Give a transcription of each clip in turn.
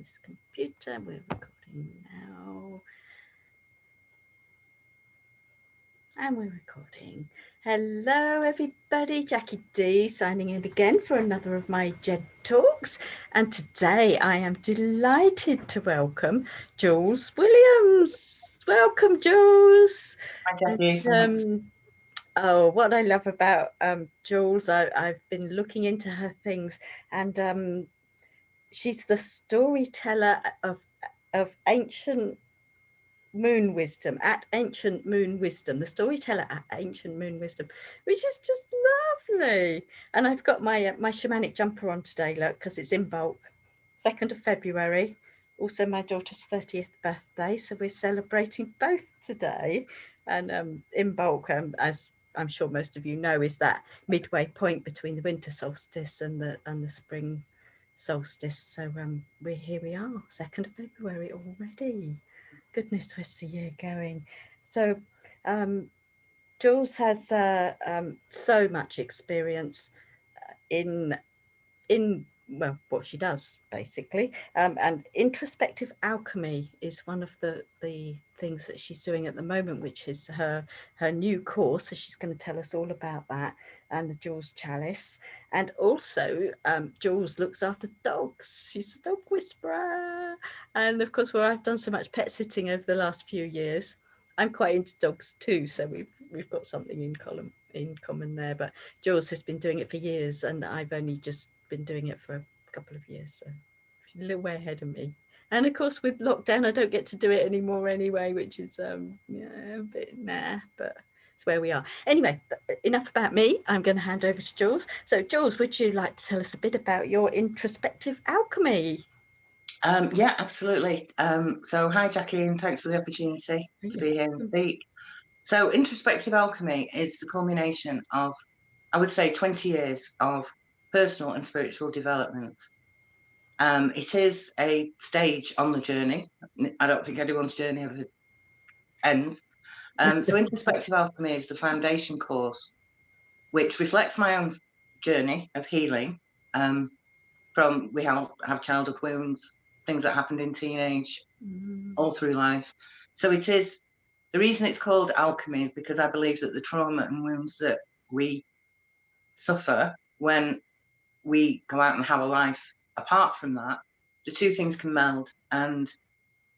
this computer. We're recording now. And we're recording. Hello everybody, Jackie D signing in again for another of my JED Talks. And today I am delighted to welcome Jools Williams. Welcome, Jools. Hi, Jackie. Oh, what I love about Jools, I've been looking into her things, and she's the storyteller of ancient moon wisdom, at Ancient Moon Wisdom, the storyteller at Ancient Moon Wisdom, which is just lovely. And I've got my my shamanic jumper on today, look, because it's in bulk. 2nd of February, also my daughter's 30th birthday, so we're celebrating both today. And in bulk, as I'm sure most of you know, is that midway point between the winter solstice and the spring solstice. So here we are, 2nd of February already. Goodness, where's the year going? So Jools has so much experience in well, what she does basically, and introspective alchemy is one of the things that she's doing at the moment, which is her new course. So she's going to tell us all about that, and the Jools Chalice. And also Jools looks after dogs. She's a dog whisperer, and of course, where I've done so much pet sitting over the last few years, I'm quite into dogs too, so we've got something in common there. But Jools has been doing it for years, and I've only just been doing it for a couple of years, so she's a little way ahead of me. And of course, with lockdown, I don't get to do it anymore anyway, which is yeah, a bit nah, but it's where we are. Anyway, enough about me. I'm going to hand over to Jools. So, Jools, would you like to tell us a bit about your introspective alchemy? Yeah, absolutely. So hi, Jackie, and thanks for the opportunity to be here and speak. So introspective alchemy is the culmination of, I would say, 20 years of personal and spiritual development. It is a stage on the journey. I don't think anyone's journey ever ends. So introspective alchemy is the foundation course, which reflects my own journey of healing. From we have childhood wounds, things that happened in teenage, all through life. So it is, the reason it's called alchemy is because I believe that the trauma and wounds that we suffer when we go out and have a life apart from that, the two things can meld. And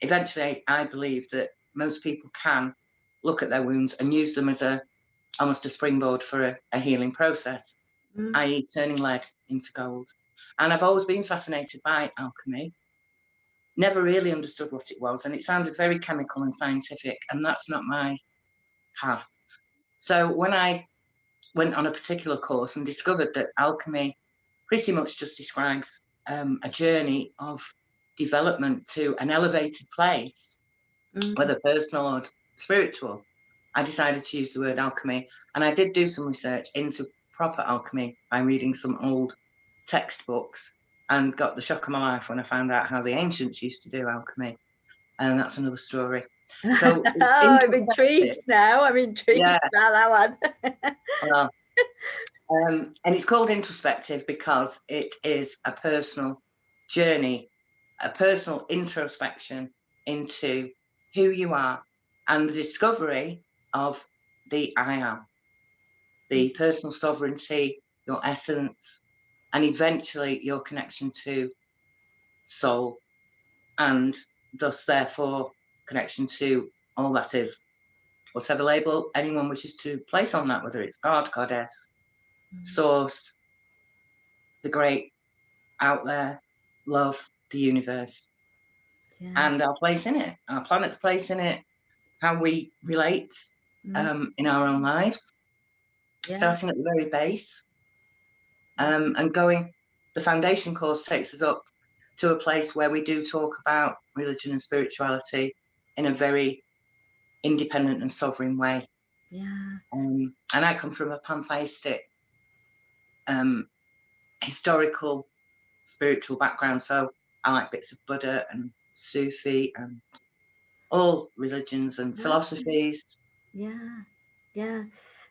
eventually I believe that most people can look at their wounds and use them as almost a springboard for a healing process, i.e. turning lead into gold. And I've always been fascinated by alchemy, never really understood what it was, and it sounded very chemical and scientific, and that's not my path. So when I went on a particular course and discovered that alchemy pretty much just describes a journey of development to an elevated place, whether personal or spiritual, I decided to use the word alchemy. And I did do some research into proper alchemy by reading some old textbooks, and got the shock of my life when I found out how the ancients used to do alchemy. And that's another story. So oh, I'm intrigued now. I'm intrigued about that one. Well, and it's called introspective because it is a personal journey, a personal introspection into who you are and the discovery of the I am, the personal sovereignty, your essence, and eventually your connection to soul, and thus therefore connection to all that is, whatever label anyone wishes to place on that, whether it's God, goddess, source, the great out there, love, the universe, and our place in it, our planet's place in it, how we relate in our own lives, starting at the very base, and going. The foundation course takes us up to a place where we do talk about religion and spirituality in a very independent and sovereign way. And I come from a pantheistic, historical, spiritual background, so I like bits of Buddha and Sufi and all religions and philosophies. And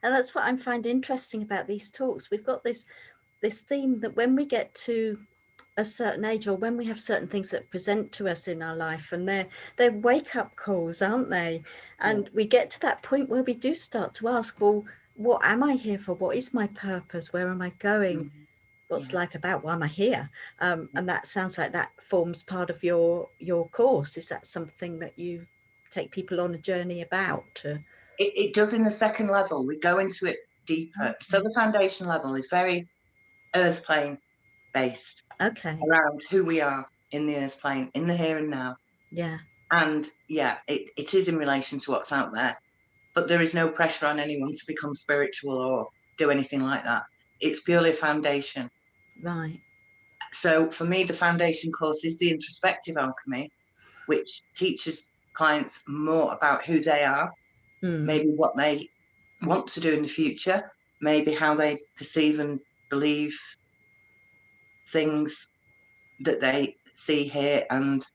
that's what I find interesting about these talks. We've got this theme that when we get to a certain age, or when we have certain things that present to us in our life, and they're wake-up calls, aren't they? And we get to that point where we do start to ask, well, what am I here for? What is my purpose? Where am I going? What's life about? Why am I here? And that sounds like that forms part of your course. Is that something that you take people on a journey about? It does in the second level. We go into it deeper. So the foundation level is very earth plane based, around who we are in the earth plane, in the here and now. And it is in relation to what's out there, but there is no pressure on anyone to become spiritual or do anything like that. It's purely a foundation. Right. So for me, the foundation course is the Introspective Alchemy, which teaches clients more about who they are, maybe what they want to do in the future, maybe how they perceive and believe things that they see, hear and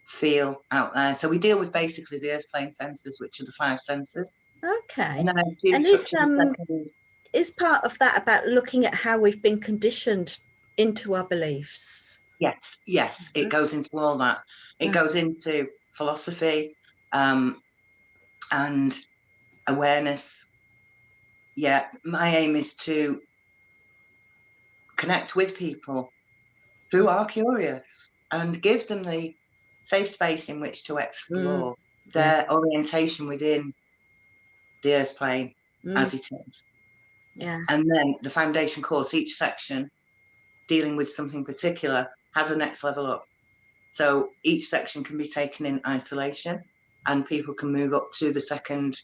feel out there. So we deal with basically the earth plane senses, which are the 5 senses. Okay. And then I do touch on the second. Is part of that about looking at how we've been conditioned into our beliefs? Yes, it goes into all that. It goes into philosophy and awareness. Yeah, my aim is to connect with people who are curious and give them the safe space in which to explore their orientation within the earth plane as it is. And then the foundation course, each section dealing with something particular, has a next level up. So each section can be taken in isolation and people can move up to the second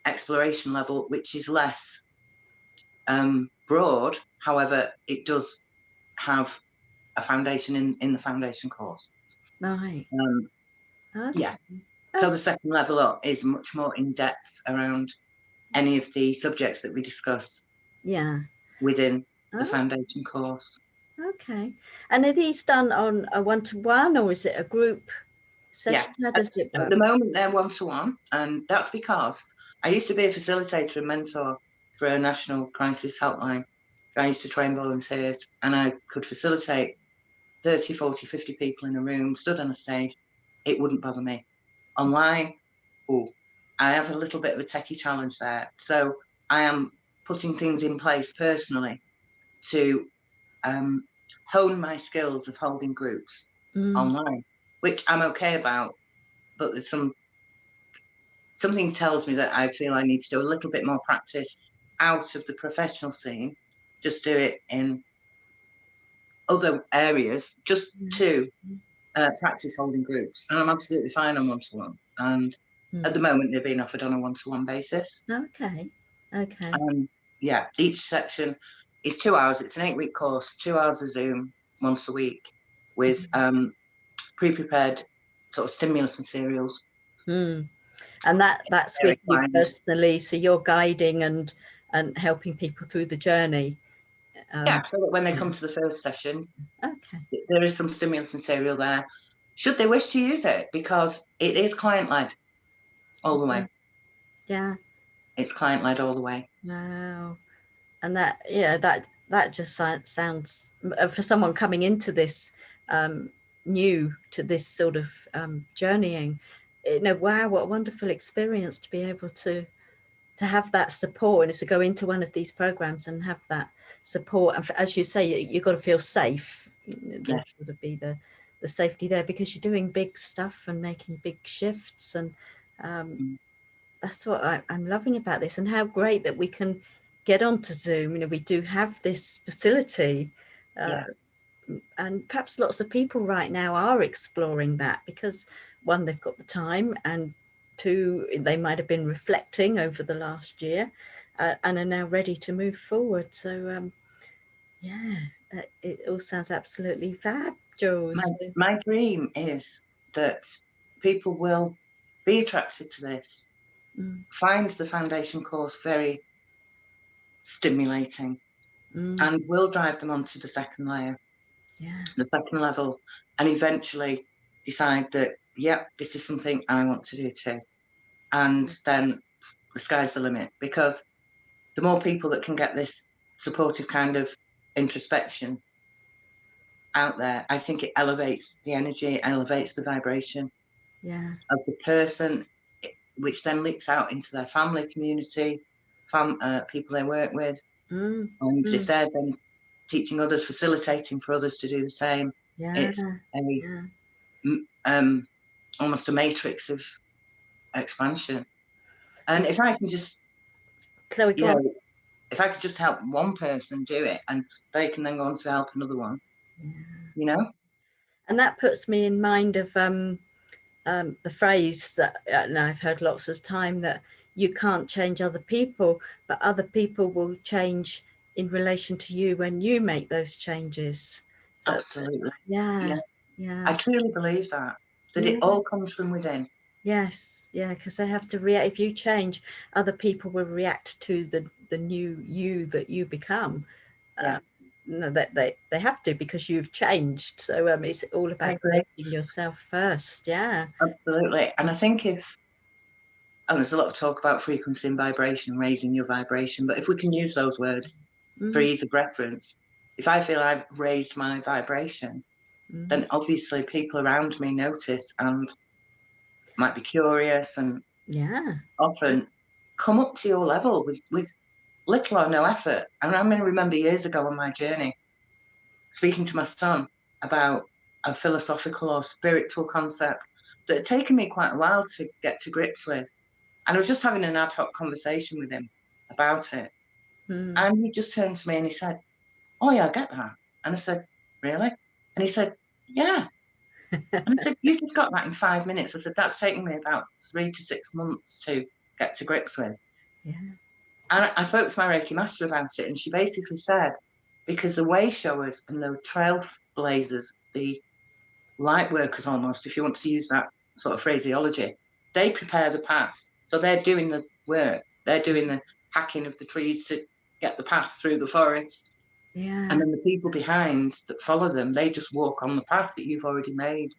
exploration level, which is less broad. However, it does have a foundation in the foundation course. Right. Yeah. So the second level up is much more in depth around any of the subjects that we discuss within the foundation course. Okay. And are these done on a one-to-one, or is it a group session? How does it work? At the moment, they're one-to-one, and that's because I used to be a facilitator and mentor for a national crisis helpline. I used to train volunteers, and I could facilitate 30, 40, 50 people in a room, stood on a stage. It wouldn't bother me. Online, I have a little bit of a techie challenge there. So I am putting things in place personally to hone my skills of holding groups online, which I'm okay about, but there's something tells me that I feel I need to do a little bit more practice out of the professional scene, just do it in other areas, just to practice holding groups. And I'm absolutely fine on one-to-one. And at the moment, they're being offered on a one-to-one basis. Okay. Each section is 2 hours. It's an 8-week course, 2 hours of Zoom once a week with pre-prepared sort of stimulus materials. And that's with you personally, so you're guiding and helping people through the journey. So that when they come to the first session, there is some stimulus material there, should they wish to use it, because it is client-led all the way. It's client-led all the way. Wow. And that just sounds, for someone coming into this, new to this sort of journeying, wow, what a wonderful experience to be able to have that support, and to go into one of these programs and have that support. And as you say, you've got to feel safe. There's got to be the safety there, because you're doing big stuff and making big shifts. And that's what I'm loving about this, and how great that we can get onto Zoom. We do have this facility, and perhaps lots of people right now are exploring that, because one, they've got the time, and 2, they might have been reflecting over the last year and are now ready to move forward. So it all sounds absolutely fab, Jools. My dream is that people will be attracted to this, find the foundation course very stimulating, and will drive them onto the second layer, the second level, and eventually decide that, this is something I want to do too. And then the sky's the limit, because the more people that can get this supportive kind of introspection out there. I think it elevates the energy, elevates the vibration of the person, which then leaks out into their family, community, people they work with. And if they're then teaching others, facilitating for others to do the same, it's almost a matrix of expansion. And if I can just, if I could just help one person do it, and they can then go on to help another one, you know. And that puts me in mind of the phrase that and I've heard lots of time, that you can't change other people, but other people will change in relation to you when you make those changes. So, absolutely. Yeah. I truly believe that it all comes from within. Yes, because they have to react. If you change, other people will react to the new you that you become. No, that they have to, because you've changed. So it's all about making yourself first. Yeah, absolutely. And I think and there's a lot of talk about frequency and vibration, raising your vibration, but if we can use those words for ease of reference, if I feel I've raised my vibration, then obviously people around me notice and might be curious, and often come up to your level with little or no effort. And I remember years ago on my journey speaking to my son about a philosophical or spiritual concept that had taken me quite a while to get to grips with. And I was just having an ad hoc conversation with him about it. And he just turned to me and he said, "Oh yeah, I get that." And I said, "Really?" And he said, "Yeah." And I said, "You just got that in 5 minutes." I said, "That's taken me about 3 to 6 months to get to grips with." And I spoke to my Reiki master about it, and she basically said, because the way showers and the trailblazers, the light workers almost, if you want to use that sort of phraseology, they prepare the path. So they're doing the work. They're doing the hacking of the trees to get the path through the forest. And then the people behind that follow them, they just walk on the path that you've already made.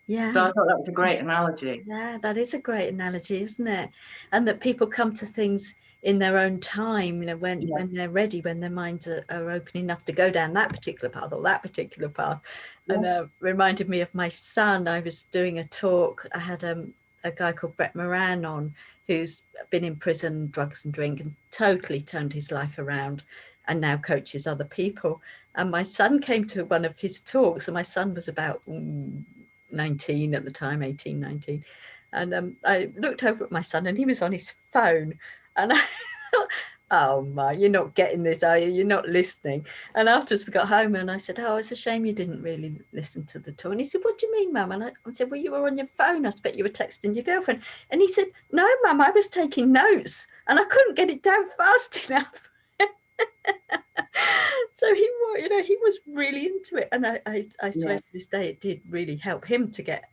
So I thought that was a great analogy. Yeah, that is a great analogy, isn't it? And that people come to things in their own time, when they're ready, when their minds are open enough to go down that particular path or that particular path. And reminded me of my son. I was doing a talk. I had a guy called Brett Moran on, who's been in prison, drugs and drink, and totally turned his life around, and now coaches other people. And my son came to one of his talks, and my son was about 19 at the time, 18, 19. And I looked over at my son, and he was on his phone. And I thought, "Oh my, you're not getting this, are you? You're not listening." And afterwards we got home, and I said, "Oh, it's a shame you didn't really listen to the talk." And he said, "What do you mean, Mum?" And I said, "Well, you were on your phone. I expect you were texting your girlfriend." And he said, "No, Mum, I was taking notes, and I couldn't get it down fast enough." So he was really into it, and I swear to this day it did really help him to get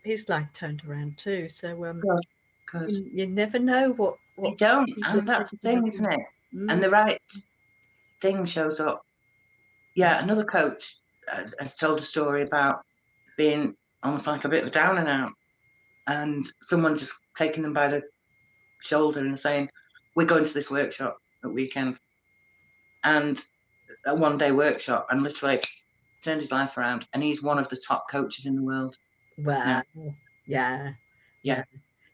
his life turned around too. So Good. You never know what you don't, and that's the thing, isn't it? And the right thing shows up. Another coach has told a story about being almost like a bit of a down and out, and someone just taking them by the shoulder and saying, "We're going to this workshop at weekend," and a one-day workshop, and literally turned his life around, and he's one of the top coaches in the world. Wow. Yeah.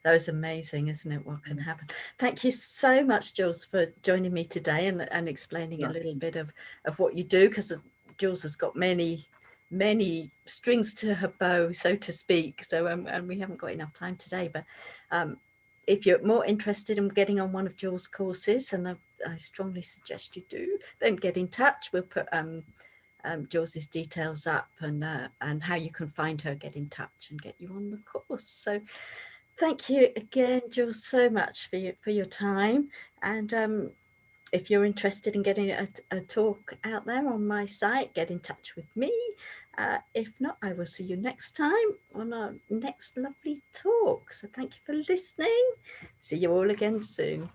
That was amazing, isn't it? What can happen? Thank you so much, Jools, for joining me today and explaining a little bit of what you do, because Jools has got many strings to her bow, so to speak. So and we haven't got enough time today, but if you're more interested in getting on one of Jools' courses, and I strongly suggest you do, then get in touch. We'll put Jools' details up, and how you can find her, get in touch and get you on the course. So thank you again, Jools, so much for your time. And if you're interested in getting a talk out there on my site, get in touch with me. If not, I will see you next time on our next lovely talk. So thank you for listening. See you all again soon.